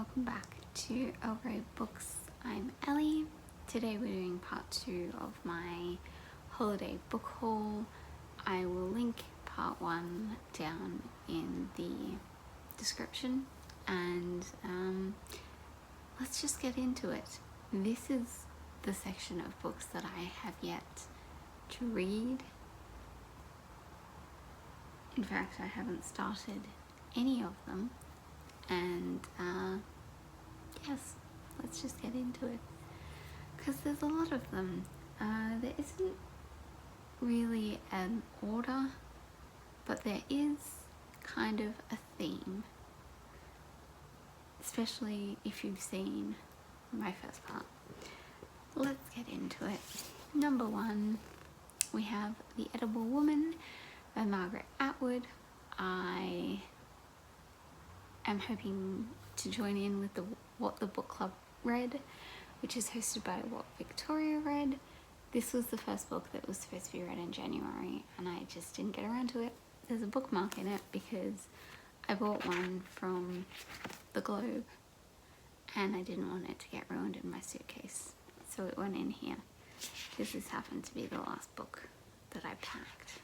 welcome back to El Grey Books. I'm Ellie. Today we're doing part 2 of my holiday book haul. I will link part 1 down in the description and let's just get into it. This is the section of books that I have yet to read. In fact, I haven't started any of them. And yes, let's just get into it because there's a lot of them. There isn't really an order, but there is kind of a theme, especially if you've seen my first part. Let's get into it. Number 1, we have The Edible Woman by Margaret Atwood. I am hoping to join in with the What the Book Club read, which is hosted by What Victoria read. This was the first book that was supposed to be read in January and I just didn't get around to it. There's a bookmark in it because I bought one from the Globe and I didn't want it to get ruined in my suitcase, so it went in here because this happened to be the last book that I packed.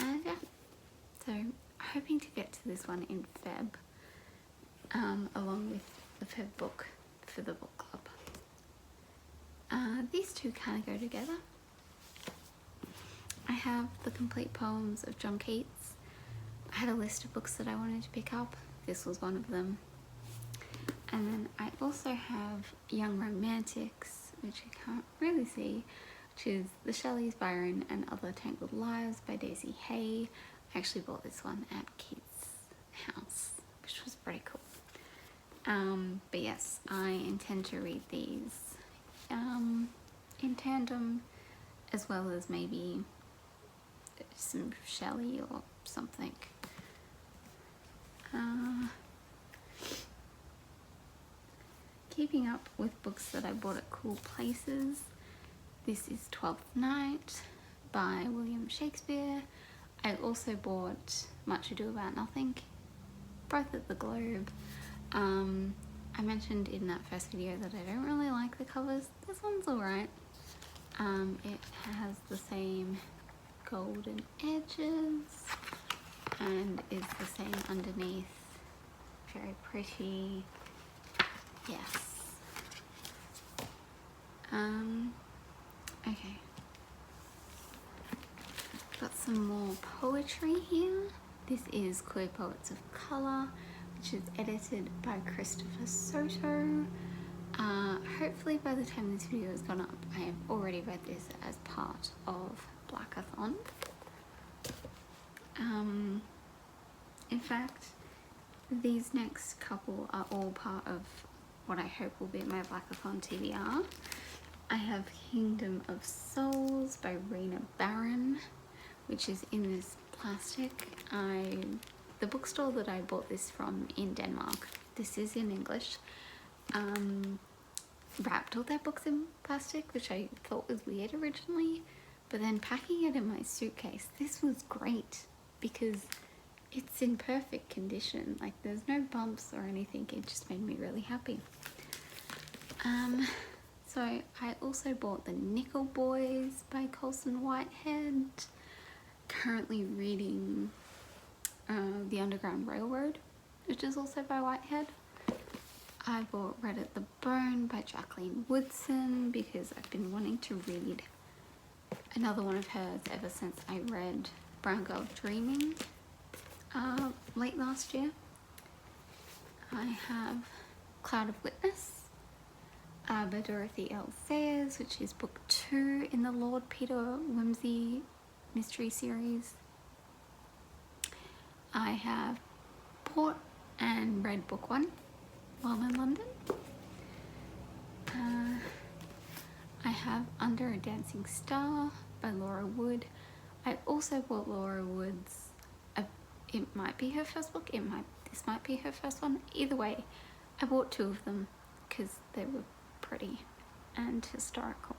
And yeah, so hoping to get to this one in Feb, along with the Feb book for the book club. These two kind of go together. I have The Complete Poems of John Keats. I had a list of books that I wanted to pick up. This was one of them. And then I also have Young Romantics, which I can't really see, which is The Shelleys, Byron and Other Tangled Lives by Daisy Hay. I actually bought this one at Keats' house, which was pretty cool. But yes, I intend to read these in tandem, as well as maybe some Shelley or something. Keeping up with books that I bought at cool places. This is Twelfth Night by William Shakespeare. I also bought Much Ado About Nothing, both at the Globe. I mentioned in that first video that I don't really like the covers. This one's alright. It has the same golden edges and is the same underneath. Very pretty. Yes. Okay. Got some more poetry here. This is Queer Poets of Colour, which is edited by Christopher Soto. Hopefully by the time this video has gone up, I have already read this as part of Blackathon. In fact, these next couple are all part of what I hope will be my Blackathon TBR. I have Kingdom of Souls by Rena Barron, which is in this plastic. The bookstore that I bought this from in Denmark, this is in English, wrapped all their books in plastic, which I thought was weird originally, but then packing it in my suitcase, this was great because it's in perfect condition. Like, there's no bumps or anything. It just made me really happy. So I also bought The Nickel Boys by Colson Whitehead. Currently reading The Underground Railroad, which is also by Whitehead. I bought Red at the Bone by Jacqueline Woodson because I've been wanting to read another one of hers ever since I read Brown Girl Dreaming late last year. I have Cloud of Witness by Dorothy L. Sayers, which is book 2 in the Lord Peter Wimsey mystery series. I have bought and read book 1 while in London. I have Under a Dancing Star by Laura Wood. I also bought Laura Wood's, it might be her first book, this might be her first one. Either way, I bought 2 of them because they were pretty and historical.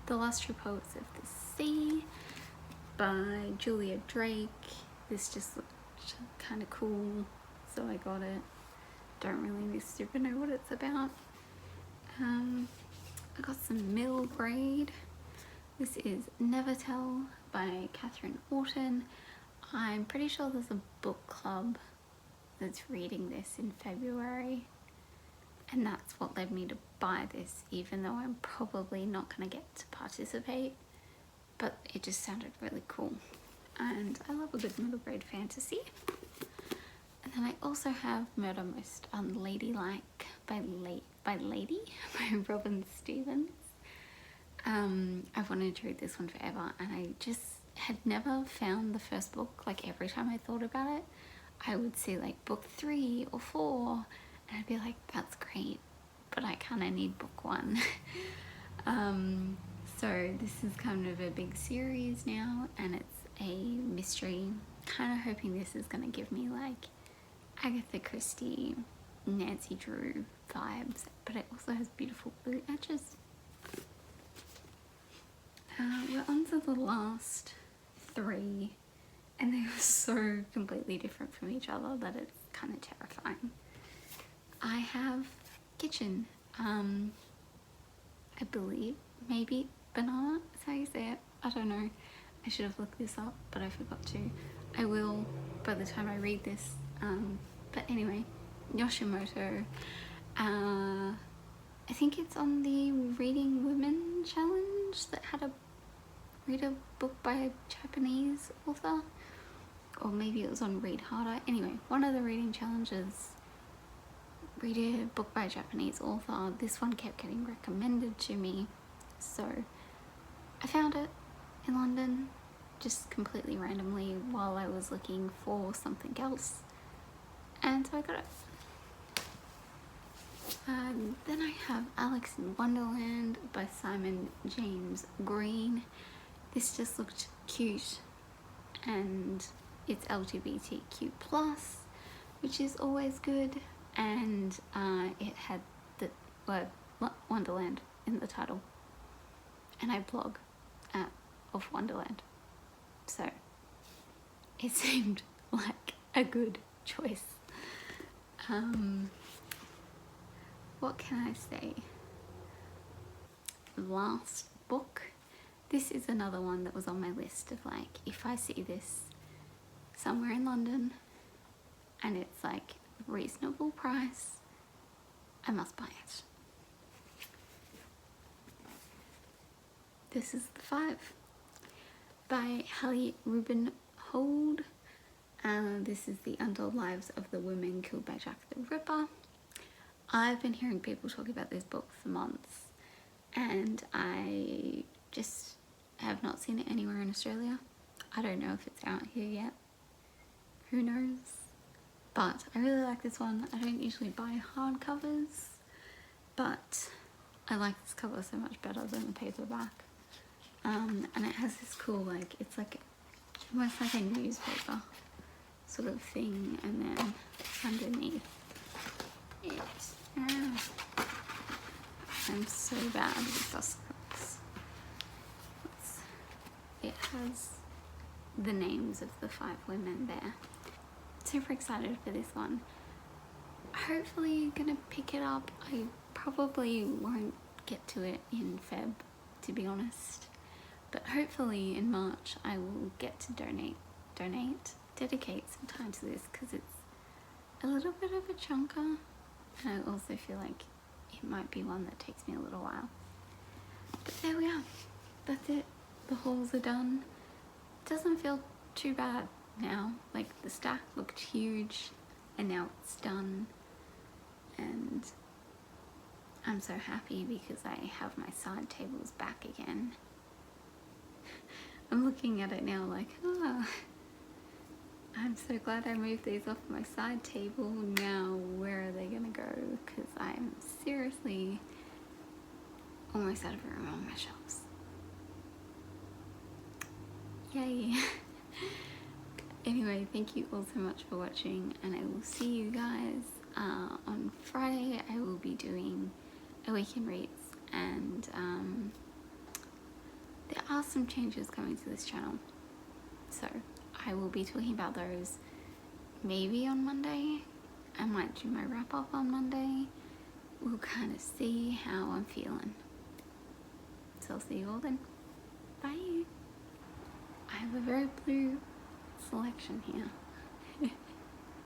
The Last True Poets of the Sea by Julia Drake. this just looked kind of cool, so I got it. Don't really super know what it's about. I got some middle grade. This is Never Tell by Catherine Orton. I'm pretty sure there's a book club that's reading this in February, and that's what led me to buy this, even though I'm probably not going to get to participate, but it just sounded really cool, and I love a good middle grade fantasy. And then I also have Murder Most Unladylike by Lady by Robin Stevens. I've wanted to read this one forever, and I just had never found the first book. Like, every time I thought about it, I would see like book 3 or 4, and I'd be like, that's great, but I kind of need book 1. So this is kind of a big series now, and it's a mystery. Kind of hoping this is going to give me like Agatha Christie, Nancy Drew vibes, but it also has beautiful blue edges. We're on to the last 3, and they were so completely different from each other that it's kind of terrifying. I have Kitchen. I believe maybe Banana is how you say it. I don't know. I should have looked this up, but I forgot to. I will by the time I read this. But anyway, Yoshimoto. I think it's on the Reading Women challenge that had a read a book by a Japanese author, or maybe it was on Read Harder. Anyway, one of the reading challenges, read a book by a Japanese author. This one kept getting recommended to me, so I found it in London just completely randomly while I was looking for something else, and so I got it. Then I have Alice in Wonderland by Simon James Green. This just looked cute, and it's LGBTQ+, which is always good, and it had the word Wonderland in the title, and I blog of Wonderland, so it seemed like a good choice. What can I say? Last book. This is another one that was on my list of like, if I see this somewhere in London and it's like reasonable price, I must buy it. This is The Five by Hallie Rubenhold. This is the untold lives of the women killed by Jack the Ripper. I've been hearing people talk about this book for months, and I just have not seen it anywhere in Australia. I don't know if it's out here yet. Who knows? But I really like this one. I don't usually buy hardcovers, but I like this cover so much better than the paperback. And it has this cool, like, it's like almost like a newspaper sort of thing, and then underneath it, I'm so bad with dust cups. It has the names of the 5 women there. Super excited for this one. Hopefully gonna pick it up. I probably won't get to it in Feb, to be honest, but hopefully in March I will get to dedicate some time to this, because it's a little bit of a chunker, and I also feel like it might be one that takes me a little while. But there we are. That's it. The hauls are done. It doesn't feel too bad now. Like, the stack looked huge, and now it's done. And I'm so happy because I have my side tables back again. I'm looking at it now like, oh, I'm so glad I moved these off my side table. Now where are they gonna go? Because I'm seriously almost out of room on my shelves. Yay. Anyway, thank you all so much for watching, and I will see you guys on Friday. I will be doing a week in reads, and there are some changes coming to this channel, so I will be talking about those maybe on Monday. I might do my wrap up on Monday. We'll kind of see how I'm feeling. So I'll see you all then. Bye. I have a very blue selection here.